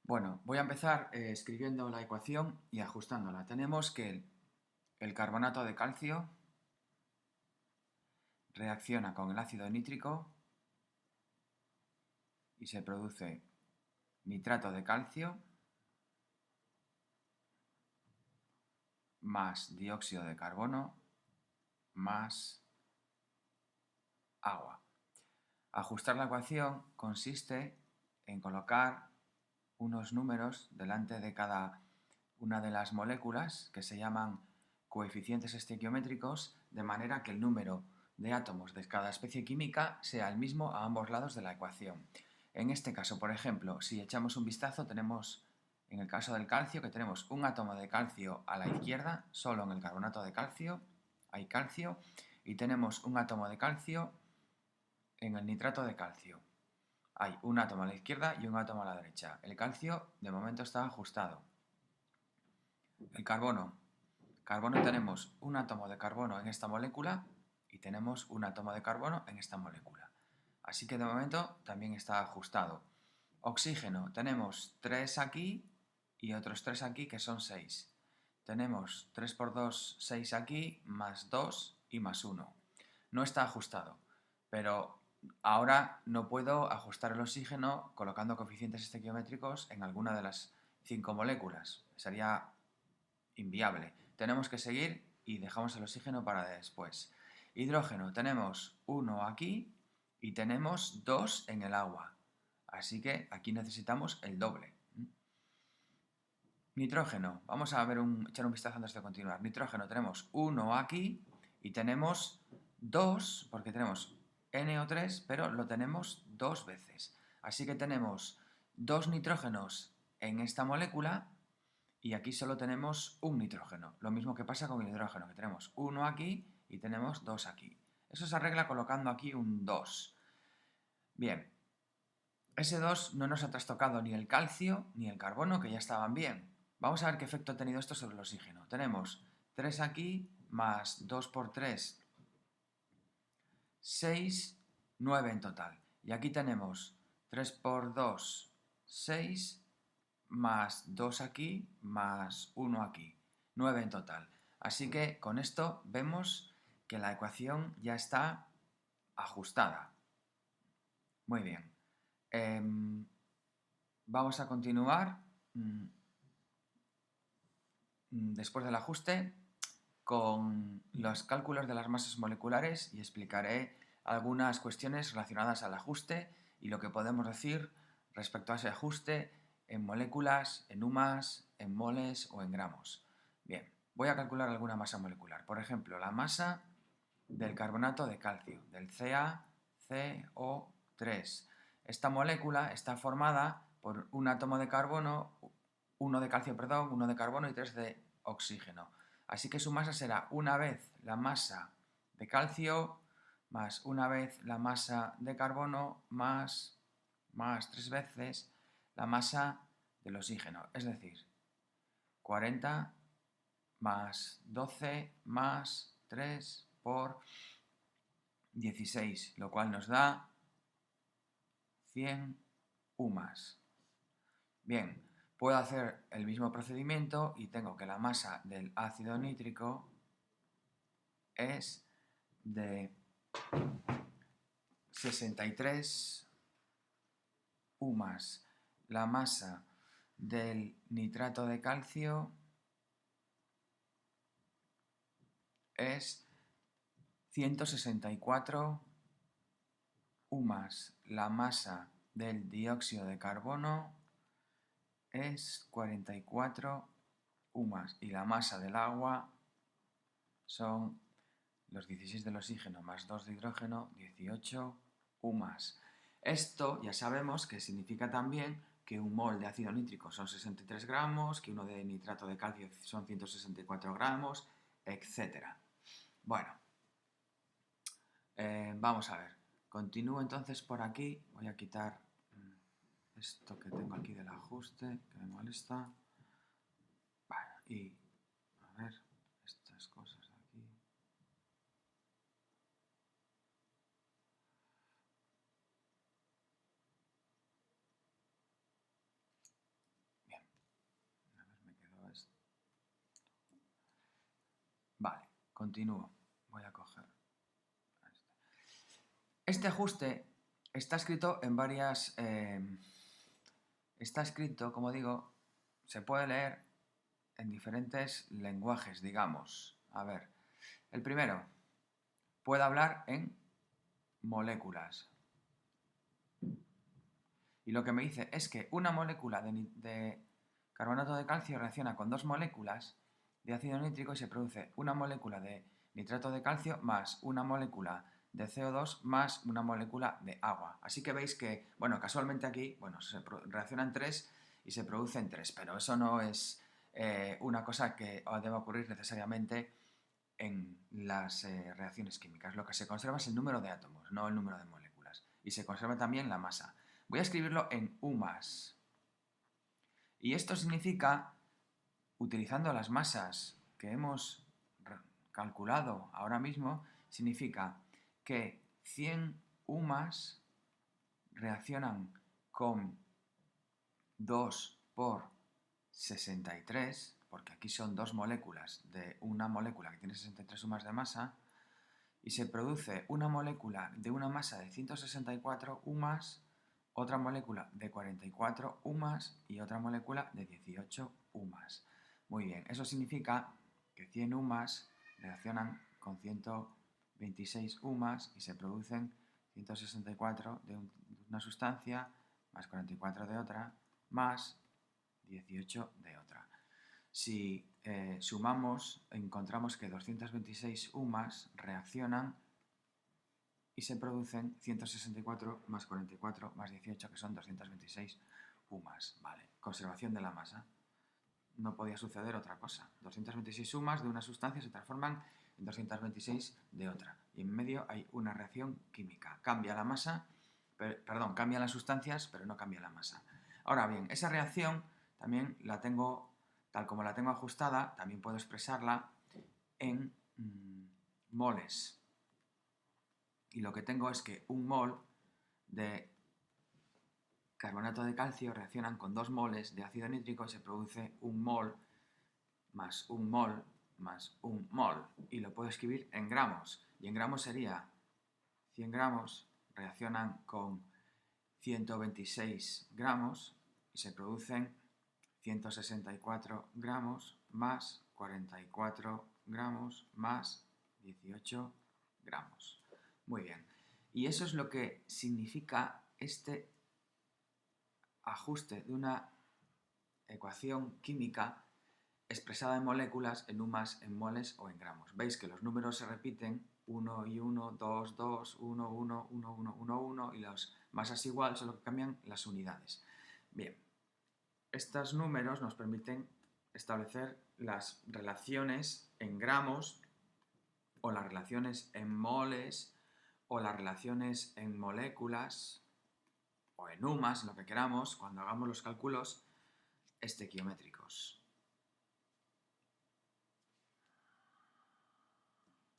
Bueno, voy a empezar escribiendo la ecuación y ajustándola. Tenemos que el carbonato de calcio reacciona con el ácido nítrico y se produce nitrato de calcio más dióxido de carbono más agua. Ajustar la ecuación consiste en colocar unos números delante de cada una de las moléculas que se llaman coeficientes estequiométricos, de manera que el número de átomos de cada especie química sea el mismo a ambos lados de la ecuación. En este caso, por ejemplo, si echamos un vistazo, tenemos, en el caso del calcio, que tenemos un átomo de calcio a la izquierda, solo en el carbonato de calcio hay calcio, y tenemos un átomo de calcio en el nitrato de calcio. Hay un átomo a la izquierda y un átomo a la derecha. El calcio, de momento, está ajustado. El carbono. Carbono tenemos un átomo de carbono en esta molécula y tenemos un átomo de carbono en esta molécula. Así que de momento también está ajustado. Oxígeno. Tenemos 3 aquí y otros 3 aquí que son 6. Tenemos 3 por 2, 6 aquí, más 2 y más 1. No está ajustado, pero ahora no puedo ajustar el oxígeno colocando coeficientes estequiométricos en alguna de las 5 moléculas. Sería inviable. Tenemos que seguir y dejamos el oxígeno para después. Hidrógeno, tenemos 1 aquí y tenemos 2 en el agua. Así que aquí necesitamos el doble. Nitrógeno, vamos a ver echar un vistazo antes de continuar. Nitrógeno, tenemos 1 aquí y tenemos 2, porque tenemos NO3, pero lo tenemos 2 veces. Así que tenemos 2 nitrógenos en esta molécula y aquí solo tenemos un nitrógeno. Lo mismo que pasa con el hidrógeno, que tenemos 1 aquí y tenemos 2 aquí. Eso se arregla colocando aquí un 2. Bien, ese 2 no nos ha trastocado ni el calcio ni el carbono, que ya estaban bien. Vamos a ver qué efecto ha tenido esto sobre el oxígeno. Tenemos 3 aquí, más 2 por 3, 6, 9 en total. Y aquí tenemos 3 por 2, 6, más 2 aquí, más 1 aquí. 9 en total. Así que con esto vemos que la ecuación ya está ajustada. Muy bien. Vamos a continuar después del ajuste con los cálculos de las masas moleculares y explicaré algunas cuestiones relacionadas al ajuste y lo que podemos decir respecto a ese ajuste en moléculas, en UMAS, en moles o en gramos. Bien, voy a calcular alguna masa molecular. Por ejemplo, la masa del carbonato de calcio, del CaCO3. Esta molécula está formada por un átomo de carbono, uno de calcio, perdón, uno de carbono y 3 de oxígeno. Así que su masa será una vez la masa de calcio más una vez la masa de carbono más 3 veces la masa del oxígeno. Es decir, 40 más 12 más 3 por 16, lo cual nos da 100 UMAS. Bien, puedo hacer el mismo procedimiento y tengo que la masa del ácido nítrico es de 63 UMAS. La masa del nitrato de calcio es 164 UMAS. La masa del dióxido de carbono es 44 UMAS y la masa del agua son los 16 del oxígeno más 2 de hidrógeno, 18 UMAS. Esto ya sabemos que significa también que un mol de ácido nítrico son 63 gramos, que uno de nitrato de calcio son 164 gramos, etc. Bueno, vamos a ver. Continúo entonces por aquí. Voy a quitar esto que tengo aquí del ajuste, que me molesta. Bueno, y a ver, estas cosas de aquí. Vale, continúo. Voy a coger. Este ajuste está escrito en varias... está escrito, como digo, se puede leer en diferentes lenguajes, digamos. A ver, el primero, puede hablar en moléculas. Y lo que me dice es que una molécula de carbonato de calcio reacciona con dos moléculas de ácido nítrico y se produce una molécula de nitrato de calcio más una molécula de CO2 más una molécula de agua. Así que veis que, bueno, casualmente aquí, bueno, se reaccionan tres y se producen tres, pero eso no es una cosa que deba ocurrir necesariamente en las reacciones químicas. Lo que se conserva es el número de átomos, no el número de moléculas. Y se conserva también la masa. Voy a escribirlo en U+. Y esto significa, utilizando las masas que hemos calculado ahora mismo, significa que 100 U+ reaccionan con 2 por 63, porque aquí son dos moléculas de una molécula que tiene 63 U+ de masa, y se produce una molécula de una masa de 164 U+, otra molécula de 44 U+, y otra molécula de 18 U+. Muy bien, eso significa que 100 U+ reaccionan con 126 U+ y se producen 164 de una sustancia, más 44 de otra, más 18 de otra. Si sumamos, encontramos que 226 U+ reaccionan y se producen 164 más 44 más 18, que son 226 U+. Vale, conservación de la masa. No podía suceder otra cosa. 226 U+ de una sustancia se transforman en 226 de otra. Y en medio hay una reacción química. Cambia la masa, perdón, cambian las sustancias, pero no cambia la masa. Ahora bien, esa reacción también la tengo, tal como la tengo ajustada, también puedo expresarla en moles. Y lo que tengo es que un mol de carbonato de calcio reaccionan con 2 moles de ácido nítrico y se produce un mol más un mol más un mol. Y lo puedo escribir en gramos. Y en gramos sería 100 gramos reaccionan con 126 gramos y se producen 164 gramos más 44 gramos más 18 gramos. Muy bien. Y eso es lo que significa este ajuste de una ecuación química expresada en moléculas, en U+, en moles o en gramos. Veis que los números se repiten 1 y 1, 2, 2, 1, 1, 1, 1, 1, 1 y las masas igual, solo que cambian las unidades. Bien, estos números nos permiten establecer las relaciones en gramos o las relaciones en moles o las relaciones en moléculas o en U+, lo que queramos, cuando hagamos los cálculos estequiométricos.